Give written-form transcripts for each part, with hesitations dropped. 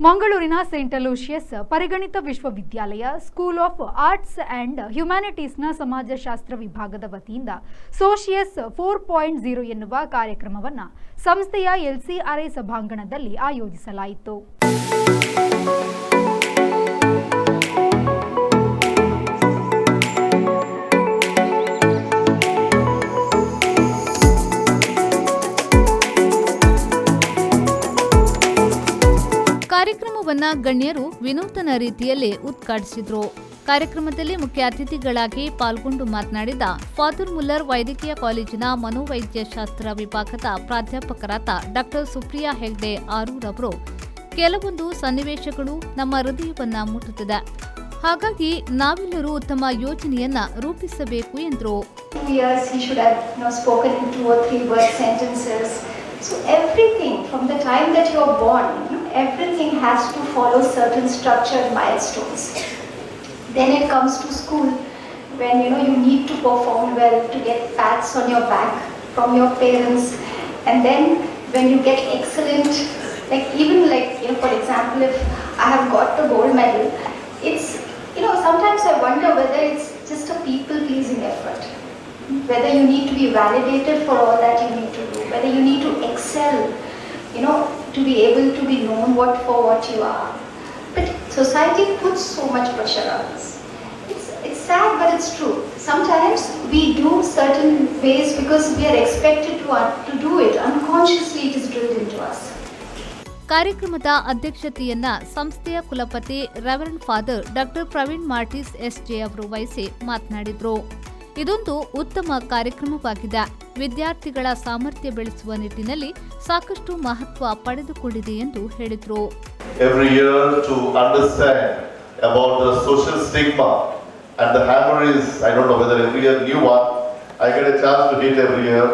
ಮಂಗಳೂರಿನ Saint Aloysius ಪರಿಗಣಿತ ವಿಶ್ವವಿದ್ಯಾಲಯ school of arts and ಹ್ಯುಮ್ಯಾನಿಟೀಸ್ನ ಸಮಾಜಶಾಸ್ತ್ರ ವಿಭಾಗದ ವತಿಯಿಂದ ಸೋಶಿಯಸ್ 4.0 ಎನ್ನುವ ಕಾರ್ಯಕ್ರಮವನ್ನು ಸಂಸ್ಥೆಯ LCRI ಸಭಾಂಗಣದಲ್ಲಿ ಆಯೋಜಿಸಲಾಯಿತು. ಕಾರ್ಯಕ್ರಮವನ್ನು ಗಣ್ಯರು ವಿನೂತನ ರೀತಿಯಲ್ಲಿ ಉದ್ಘಾಟಿಸಿದರು. ಕಾರ್ಯಕ್ರಮದಲ್ಲಿ ಮುಖ್ಯ ಅತಿಥಿಗಳಾಗಿ ಪಾಲ್ಗೊಂಡು ಮಾತನಾಡಿದ ಫಾದರ್ ಮುಲ್ಲರ್ ವೈದ್ಯಕೀಯ ಕಾಲೇಜಿನ ಮನೋವೈದ್ಯಶಾಸ್ತ್ರ ವಿಭಾಗದ ಪ್ರಾಧ್ಯಾಪಕರಾದ ಡಾಕ್ಟರ್ ಸುಪ್ರಿಯಾ ಹೆಗ್ಡೆ ಆರೂರವರು ಕೆಲವೊಂದು ಸನ್ನಿವೇಶಗಳು ನಮ್ಮ ಹೃದಯವನ್ನ ಮುಟ್ಟುತ್ತದೆ, ಹಾಗಾಗಿ ನಾವೆಲ್ಲರೂ ಉತ್ತಮ ಯೋಜನೆಯನ್ನ ರೂಪಿಸಬೇಕು ಎಂದರು. So everything from the time that you are born, everything has to follow certain structured milestones. Then it comes to school when you need to perform well to get pats on your back from your parents, and then when you get excellent, for example, if I have got the gold medal, it's sometimes I wonder whether it's just a people pleasing effort. Whether you need to be validated for all that you need to do, whether you need to excel, to be able to be known for what you are. But society puts so much pressure on us. It's sad, but it's true. Sometimes we do certain ways because we are expected to do it. Unconsciously it is drilled into us. ಕಾರ್ಯಕ್ರಮದ ಅಧ್ಯಕ್ಷತೆಯನ್ನ ಸಂಸ್ಥೆಯ ಕುಲಪತಿ reverend father doctor Praveen ಮಾರ್ಟಿಸ್ SJ ಅವರು ವಹಿಸಿ ಮಾತನಾಡಿದರು. ಇದೊಂದು ಉತ್ತಮ ಕಾರ್ಯಕ್ರಮವಾಗಿದೆ. ವಿದ್ಯಾರ್ಥಿಗಳ ಸಾಮರ್ಥ್ಯ ಬೆಳೆಸುವ ನಿಟ್ಟಿನಲ್ಲಿ ಸಾಕಷ್ಟು ಮಹತ್ವ ಪಡೆದುಕೊಂಡಿದೆ ಎಂದು ಹೇಳಿದರು. Every year to understand about the social stigma and the hammer is, I don't know whether every year new one, I get a chance to hit every year,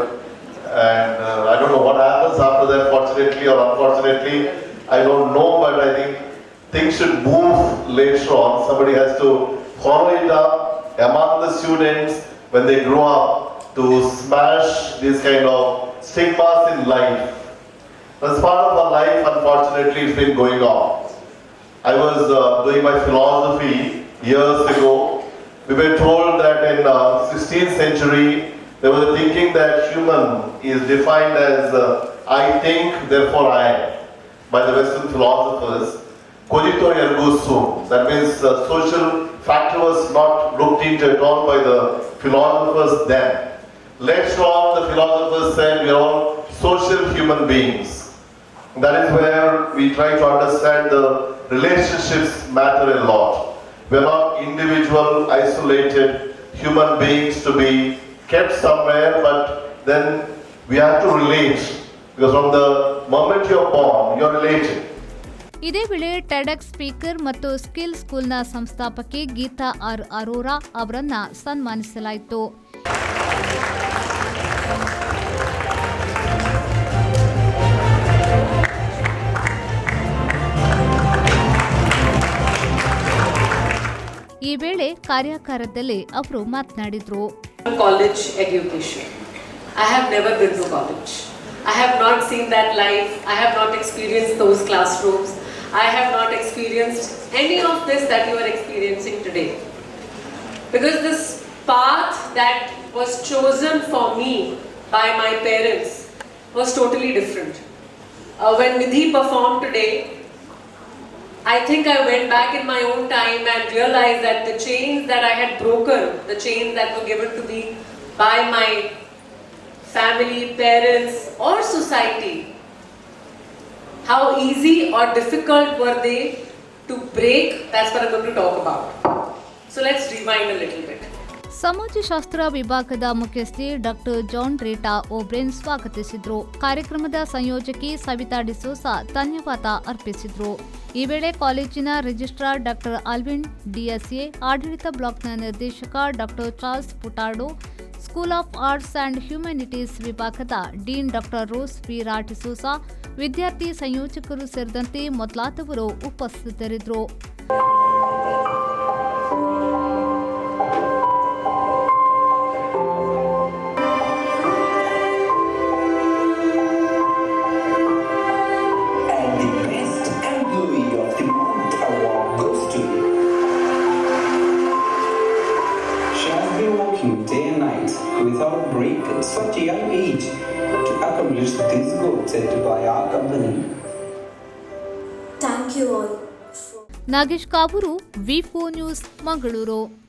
and I don't know what happens after that, fortunately or unfortunately, I don't know, but I think things should move later on. Somebody has to follow it up among the students when they grow up to smash these kind of stigmas in life. As part of our life, unfortunately, it's been going on. I was doing my philosophy years ago. We were told that in 16th century, there was a thinking that human is defined as I think, therefore I am, by the Western philosophers. Cogito ergo sum. That means social factor was not looked into at all by the philosophers then. Later on, the philosophers said we are all social human beings. That is where we try to understand the relationships matter a lot. We are not individual, isolated human beings to be kept somewhere, but then we have to relate. Because from the moment you are born, you are related. ಇದೇ ವೇಳೆ ಟೆಡೆಕ್ಸ್ speaker ಮತ್ತು skill ಸ್ಕೂಲ್ನ ಸಂಸ್ಥಾಪಕಿ Geetha R Arora ಅವರನ್ನ ಸನ್ಮಾನಿಸಲಾಯಿತು. ಈ ವೇಳೆ ಕಾರ್ಯಾಗಾರದಲ್ಲಿ ಅವರು ಮಾತನಾಡಿದರು. College education. I have never been to college. I have not seen that life. I have not experienced those classrooms. I have not experienced any of this that you are experiencing today. Because this path that was chosen for me by my parents was totally different. When Nidhi performed today, I think I went back in my own time and realized that the chains that I had broken, the chains that were given to me by my family, parents or society, how easy or difficult were they to break? That's what I'm going to talk about. So let's rewind a little bit. ಸಮಾಜಶಾಸ್ತ್ರ ವಿಭಾಗದ ಮುಖ್ಯಸ್ಥೆ doctor John ರೇಟಾ ಓಬ್ರೇನ್ ಸ್ವಾಗತಿಸಿದ್ರು. ಕಾರ್ಯಕ್ರಮದ ಸಂಯೋಜಕಿ ಸವಿತಾ ಡಿಸೋಸಾ ಧನ್ಯವಾದ ಅರ್ಪಿಸಿದ್ರು. ಈ ವೇಳೆ ಕಾಲೇಜಿನ registrar doctor Alvin DSA, ಆಡಳಿತ ಬ್ಲಾಕ್ನ ನಿರ್ದೇಶಕ doctor Charles Furtado, school of arts and humanities ವಿಭಾಗದ ಡೀನ್ ಡಾಕ್ಟರ್ ರೋಸ್ ಪಿ ರಾಟಿಸೋಸಾ, ವಿದ್ಯಾರ್ಥಿ ಸಂಯೋಜಕರು ಸೇರಿದಂತೆ ಮೊದಲಾದವರು ಉಪಸ್ಥಿತರಿದ್ದರು. And the best employee strides without break at such a young age to accomplish this goal set by our company. Thank you all. Nagesh Kavoor, ವಿ4 news, Mangaluru.